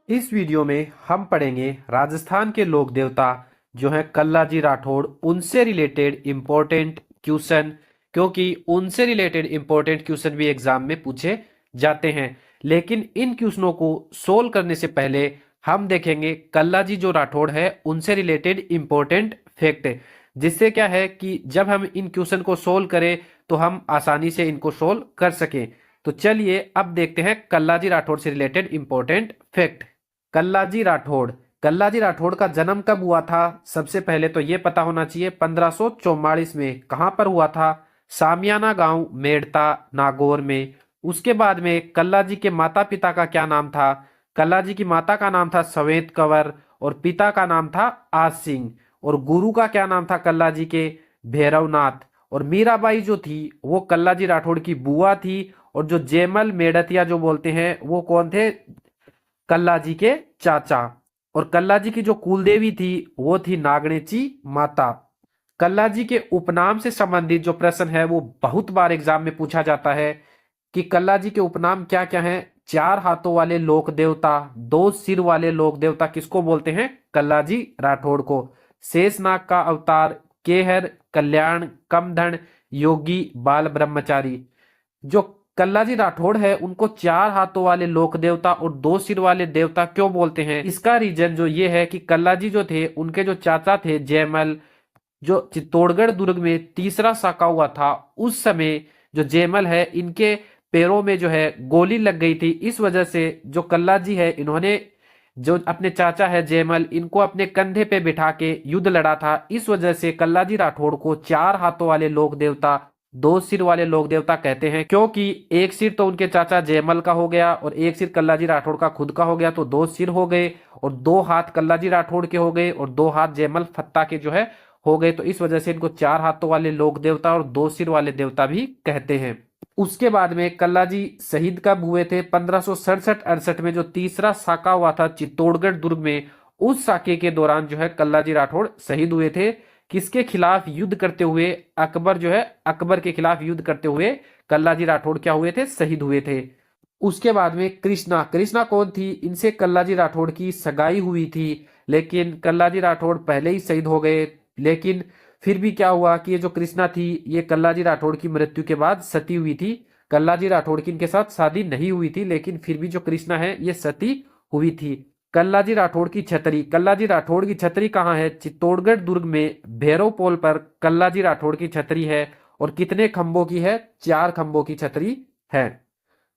इस वीडियो में हम पढ़ेंगे राजस्थान के लोक देवता जो हैं कल्लाजी राठौड़, उनसे रिलेटेड इम्पोर्टेंट क्वेश्चन, क्योंकि उनसे रिलेटेड इम्पोर्टेंट क्वेश्चन भी एग्जाम में पूछे जाते हैं। लेकिन इन क्वेश्चनों को सोल्व करने से पहले हम देखेंगे कल्लाजी जो राठौड़ है उनसे रिलेटेड इम्पोर्टेंट फैक्ट, जिससे क्या है कि जब हम इन क्वेश्चन को सोल्व करें तो हम आसानी से इनको सोल्व कर सकें। तो चलिए अब देखते हैं कल्लाजी राठौड़ से related important fact. Kallaji Rathore, Kallaji Rathore का जन्म कब हुआ था? सबसे पहले तो ये पता होना चाहिए 1544 में। कहां पर हुआ था? सामियाना गांव, मेड़ता, नागौर में। उसके बाद में कल्लाजी के माता पिता का क्या नाम था? कल्लाजी की माता का नाम था सवेत कंवर और पिता का नाम था आज सिंह। और गुरु का क्या नाम था कल्लाजी के? भैरवनाथ। और मीराबाई जो थी वो कल्लाजी राठौड़ की बुआ थी। और जो जयमल मेड़तिया जो बोलते हैं वो कौन थे? कल्लाजी के चाचा। और कल्लाजी की जो कुलदेवी थी वो थी नागणेची माता। कल्लाजी के उपनाम से संबंधित जो प्रश्न है वो बहुत बार एग्जाम में पूछा जाता है कि कल्लाजी के उपनाम क्या क्या हैं। चार हाथों वाले लोक देवता, दो सिर वाले लोक देवता किसको बोलते हैं? कल्लाजी राठौड़ को। शेषनाग का अवतार, केहर, कल्याण, कमधन, योगी, बाल ब्रह्मचारी। जो कल्लाजी राठौड़ है उनको चार हाथों वाले लोक देवता और दो सिर वाले देवता क्यों बोलते हैं? इसका रीजन जो ये है कि कल्लाजी जो थे उनके जो चाचा थे जयमल, जो चित्तौड़गढ़ दुर्ग में तीसरा साका हुआ था, उस समय जो जयमल है इनके पैरों में जो है गोली लग गई थी। इस वजह से जो कल्लाजी है इन्होंने जो अपने चाचा है जयमल, इनको अपने कंधे पे बिठा के युद्ध लड़ा था। इस वजह से कल्लाजी राठौड़ को चार हाथों वाले लोक देवता, दो सिर वाले लोक देवता कहते हैं, क्योंकि एक सिर तो उनके चाचा जयमल का हो गया और एक सिर कल्लाजी राठौड़ का खुद का हो गया, तो दो सिर हो गए। और दो हाथ कल्लाजी राठौड़ के हो गए और दो हाथ जयमल फत्ता के जो है हो गए। तो इस वजह से इनको चार हाथों वाले लोक देवता और दो सिर वाले देवता भी कहते हैं। उसके बाद में कल्लाजी शहीद कब हुए थे? 1567-68 में जो तीसरा साका हुआ था चित्तौड़गढ़ दुर्ग में, उस साके के दौरान जो है कल्लाजी राठौड़ शहीद हुए थे। किसके खिलाफ युद्ध करते हुए? अकबर जो है, अकबर के खिलाफ युद्ध करते हुए कल्लाजी राठौड़ क्या हुए थे? शहीद हुए थे। उसके बाद में कृष्णा, कृष्णा कौन थी? इनसे कल्लाजी राठौड़ की सगाई हुई थी, लेकिन कल्लाजी राठौड़ पहले ही शहीद हो गए। लेकिन फिर भी क्या हुआ कि ये जो कृष्णा थी ये कल्लाजी राठौड़ की मृत्यु के बाद सती हुई थी। कल्लाजी राठौड़ की इनके साथ शादी नहीं हुई थी, लेकिन फिर भी जो कृष्णा है ये सती हुई थी। कल्लाजी राठौड़ की छतरी, कल्लाजी राठौड़ की छतरी कहाँ है? चित्तौड़गढ़ दुर्ग में भैरव पोल पर कल्लाजी राठौड़ की छतरी है। और कितने खंभों की है? चार खंभों की छतरी है।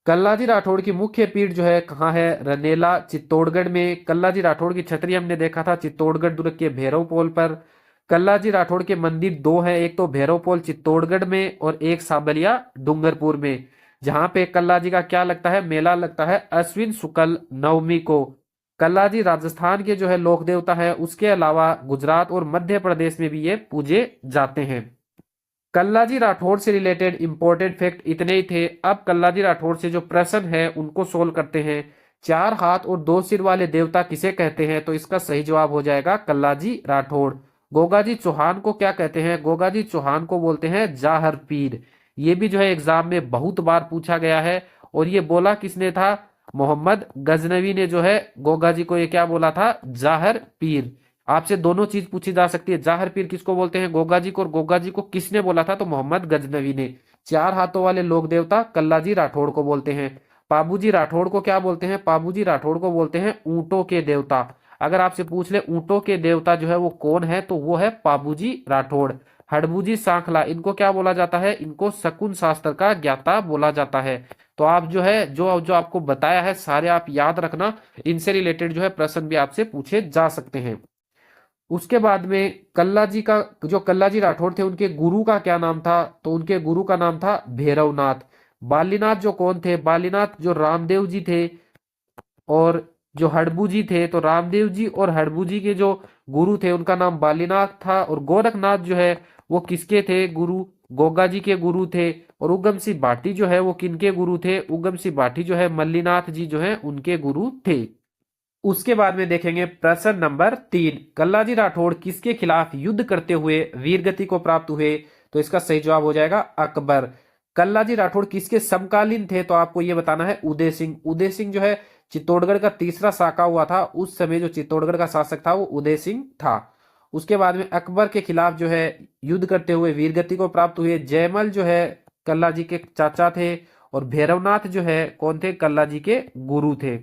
कल्लाजी राठौड़ की मुख्य पीठ जो है कहाँ है? रनेला, चित्तौड़गढ़ में। कल्लाजी राठौड़ की छतरी हमने देखा था चित्तौड़गढ़ दुर्ग के भैरव पोल पर। कल्लाजी राठौड़ के मंदिर दो हैं, एक तो भैरव पोल चित्तौड़गढ़ में और एक साबलिया डूंगरपुर में, जहां पे कल्लाजी का क्या लगता है? मेला लगता है अश्विन शुक्ल नवमी को। कल्लाजी राजस्थान के जो है लोक देवता है, उसके अलावा गुजरात और मध्य प्रदेश में भी ये पूजे जाते हैं। कल्लाजी राठौड़ से रिलेटेड इंपॉर्टेंट फैक्ट इतने ही थे। अब कल्लाजी राठौड़ से जो प्रश्न है उनको सोल्व करते हैं। चार हाथ और दो सिर वाले देवता किसे कहते हैं? तो इसका सही जवाब हो जाएगा कल्लाजी राठौड़। गोगाजी चौहान को क्या कहते हैं? गोगाजी चौहान को बोलते हैं जाहर पीर। ये भी जो है एग्जाम में बहुत बार पूछा गया है। और ये बोला किसने था? मोहम्मद गजनवी ने जो है गोगाजी को ये क्या बोला था? जाहर पीर। आपसे दोनों चीज पूछी जा सकती है, जाहिर पीर किसको बोलते हैं? गोगा जी को। और गोगा जी को किसने बोला था? तो मोहम्मद गजनवी ने। चार हाथों वाले लोक देवता कल्लाजी राठौड़ को बोलते हैं। पाबूजी राठौड़ को क्या बोलते हैं? पाबूजी राठौड़ को बोलते हैं ऊंटों के देवता। अगर आपसे पूछ ले ऊंटों के देवता जो है वो कौन है, तो वो है पाबूजी राठौड़। हड़बूजी सांखला, इनको क्या बोला जाता है? इनको शकुन शास्त्र का ज्ञाता बोला जाता है। तो आप जो है जो जो आपको बताया है सारे आप याद रखना। इनसे रिलेटेड जो है प्रश्न भी आपसे पूछे जा सकते हैं। उसके बाद में कल्लाजी का, जो कल्लाजी राठौड़ थे उनके गुरु का क्या नाम था? तो उनके गुरु का नाम था भैरवनाथ। बालीनाथ जो कौन थे? बालीनाथ जो रामदेव जी थे। और जो हड़बू जी थे, तो रामदेव जी और हड़बू जी के जो गुरु थे उनका नाम बालीनाथ था। और गोरखनाथ जो है वो किसके थे गुरु? गोगा जी के गुरु थे। और उगम सिंह भाटी जो है वो किनके गुरु थे? उगम सिंह भाटी जो है मल्लीनाथ जी जो है उनके गुरु थे। उसके बाद में देखेंगे प्रश्न नंबर 3, कल्लाजी राठौड़ किसके खिलाफ युद्ध करते हुए वीरगति को प्राप्त हुए? तो इसका सही जवाब हो जाएगा अकबर। कल्लाजी राठौड़ किसके समकालीन थे? तो आपको यह बताना है उदय सिंह। उदय सिंह जो है चित्तौड़गढ़ का तीसरा साका हुआ था, उस समय जो चित्तौड़गढ़ का शासक था वो उदय सिंह था। उसके बाद में अकबर के खिलाफ जो है युद्ध करते हुए वीरगति को प्राप्त हुए। जयमल जो है कल्ला जी के चाचा थे, और भैरवनाथ जो है कौन थे, कल्ला जी के गुरु थे।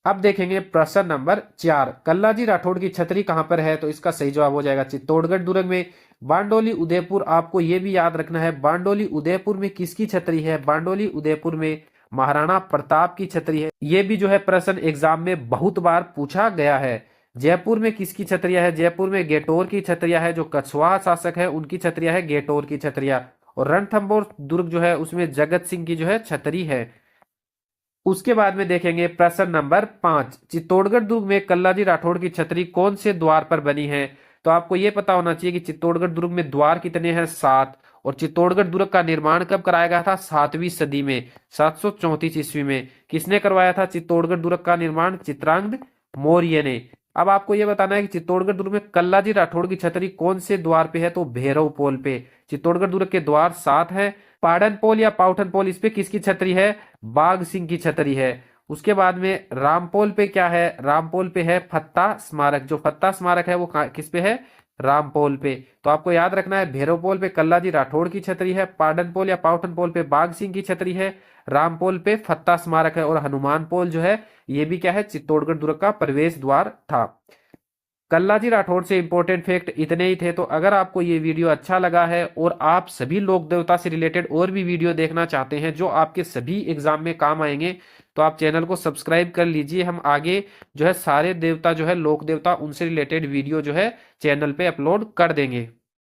अब देखेंगे प्रश्न नंबर 4, कल्ला जी राठौड़ की छतरी कहां पर है, तो इसका सही जवाब हो जाएगा चित्तौड़गढ़ दुर्ग में। बारडोली उदयपुर, आपको यह भी याद रखना है, बारडोली उदयपुर में किसकी छतरी है, बारडोली उदयपुर में महाराणा प्रताप की छतरी है। यह भी जो है प्रश्न एग्जाम में बहुत बार पूछा गया है। जयपुर में किसकी छतरिया है, जयपुर में गेटोर की छतरिया है, जो कछवाहा शासक है उनकी छतरिया है गेटोर की छतरिया। और रणथंभौर दुर्ग जो है उसमें जगत सिंह की जो है छतरी है। उसके बाद में देखेंगे प्रश्न नंबर 5, चित्तौड़गढ़ दुर्ग में कल्लाजी राठौड़ की छतरी कौन से द्वार पर बनी है। तो आपको यह पता होना चाहिए कि चित्तौड़गढ़ दुर्ग में द्वार कितने हैं, 7। और चित्तौड़गढ़ दुर्ग का निर्माण कब कराया गया था, 7वीं सदी में, 734 ईस्वी में। किसने करवाया था चित्तौड़गढ़ दुर्ग का निर्माण, चित्रांगद मौर्य ने। अब आपको यह बताना है कि चित्तौड़गढ़ दुर्ग में कल्लाजी राठौड़ की छतरी कौन से द्वार पे है, तो भैरव पोल पे। चित्तौड़गढ़ दुर्ग के द्वार 7 हैं। पाटन पोल या पाउठन पोल, इस पे किसकी छतरी है, बाघ सिंह की छतरी है। उसके बाद में रामपोल पे क्या है, रामपोल पे है फत्ता स्मारक, जो फत्ता स्मारक है वो किस पे है, रामपोल पे। तो आपको याद रखना है, भैरवपोल पे कल्लाजी राठौड़ की छतरी है, पाटन पोल या पाउठन पोल पे बाघ सिंह की छतरी है, रामपोल पे फत्ता स्मारक है, और हनुमान पोल जो है ये भी क्या है, चित्तौड़गढ़ दुर्ग का प्रवेश द्वार था। कल्लाजी राठौड़ से इंपॉर्टेंट फैक्ट इतने ही थे। तो अगर आपको ये वीडियो अच्छा लगा है और आप सभी लोक देवता से रिलेटेड और भी वीडियो देखना चाहते हैं जो आपके सभी एग्जाम में काम आएंगे, तो आप चैनल को सब्सक्राइब कर लीजिए। हम आगे जो है सारे देवता जो है लोक देवता उनसे रिलेटेड वीडियो जो है चैनल पे अपलोड कर देंगे।